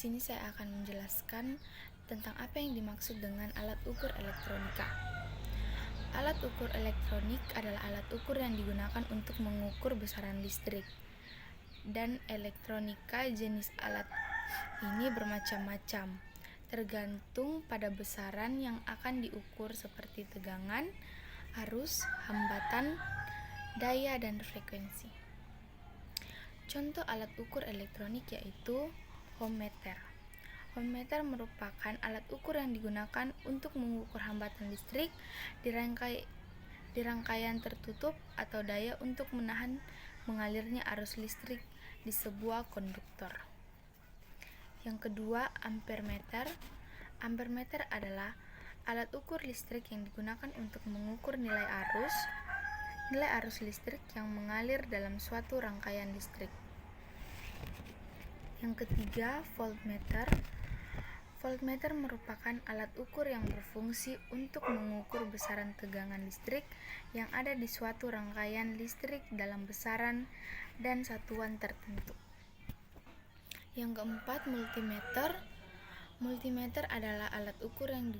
sini saya akan menjelaskan tentang apa yang dimaksud dengan alat ukur elektronika. Alat ukur elektronik adalah alat ukur yang digunakan untuk mengukur besaran listrik. Dan elektronika jenis alat ini bermacam-macam, tergantung pada besaran yang akan diukur seperti tegangan, arus, hambatan, daya, dan frekuensi. Contoh alat ukur elektronik yaitu ohmmeter. Ohmmeter merupakan alat ukur yang digunakan untuk mengukur hambatan listrik di rangkaian tertutup atau daya untuk menahan mengalirnya arus listrik di sebuah konduktor. Yang kedua, ampermeter. Ampermeter adalah alat ukur listrik yang digunakan untuk mengukur nilai arus listrik yang mengalir dalam suatu rangkaian listrik. Yang ketiga, voltmeter. Voltmeter merupakan alat ukur yang berfungsi untuk mengukur besaran tegangan listrik yang ada di suatu rangkaian listrik dalam besaran dan satuan tertentu. Yang keempat, multimeter. Multimeter adalah alat ukur yang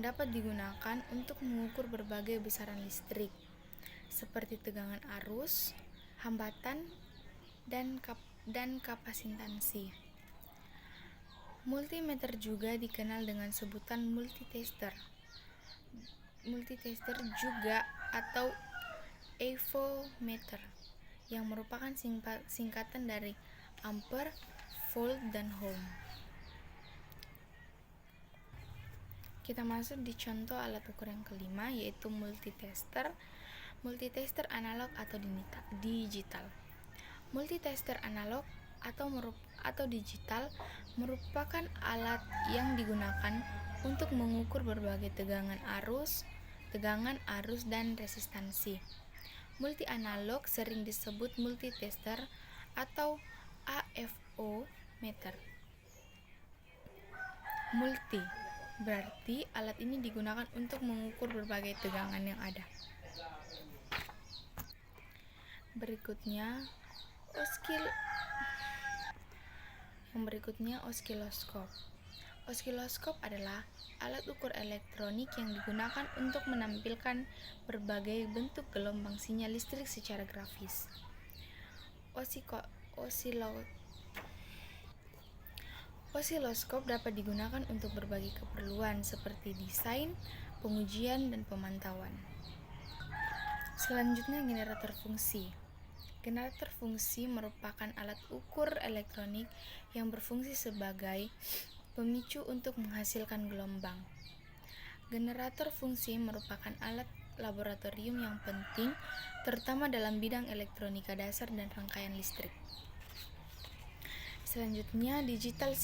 dapat digunakan untuk mengukur berbagai besaran listrik, seperti tegangan arus, hambatan, dan kapasitansi. Multimeter juga dikenal dengan sebutan multitester. Multitester juga atau evometer, yang merupakan singkatan dari ampere, volt, dan ohm. Kita masuk di contoh alat ukur yang kelima, yaitu multitester. Multitester analog atau digital. Multitester analog atau digital merupakan alat yang digunakan untuk mengukur berbagai tegangan arus, dan resistansi. Multi analog sering disebut multitester atau AFO meter. Multi berarti alat ini digunakan untuk mengukur berbagai tegangan yang ada. Berikutnya oskiloskop. Oskiloskop adalah alat ukur elektronik yang digunakan untuk menampilkan berbagai bentuk gelombang sinyal listrik secara grafis. Osiloskop dapat digunakan untuk berbagai keperluan seperti desain, pengujian, dan pemantauan. Selanjutnya, generator fungsi. Generator fungsi merupakan alat ukur elektronik yang berfungsi sebagai pemicu untuk menghasilkan gelombang. Generator fungsi merupakan alat laboratorium yang penting, terutama dalam bidang elektronika dasar dan rangkaian listrik. Selanjutnya, digital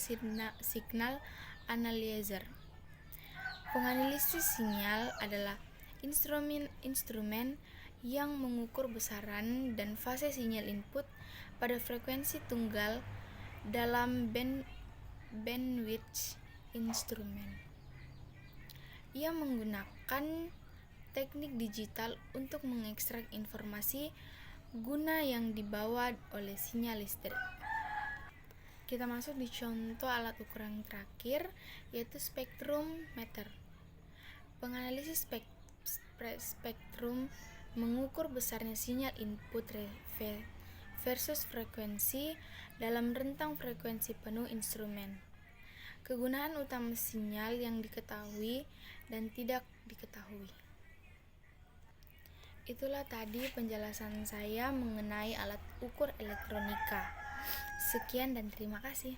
signal analyzer. Penganalisis sinyal adalah instrumen yang mengukur besaran dan fase sinyal input pada frekuensi tunggal dalam bandwidth instrumen. Ia menggunakan teknik digital untuk mengekstrak informasi guna yang dibawa oleh sinyal listrik. Kita masuk di contoh alat ukur yang terakhir, yaitu spektrometer. Penganalisis spektrum mengukur besarnya sinyal input versus frekuensi dalam rentang frekuensi penuh instrumen. Kegunaan utama sinyal yang diketahui dan tidak diketahui. Itulah tadi penjelasan saya mengenai alat ukur elektronika. Sekian dan terima kasih.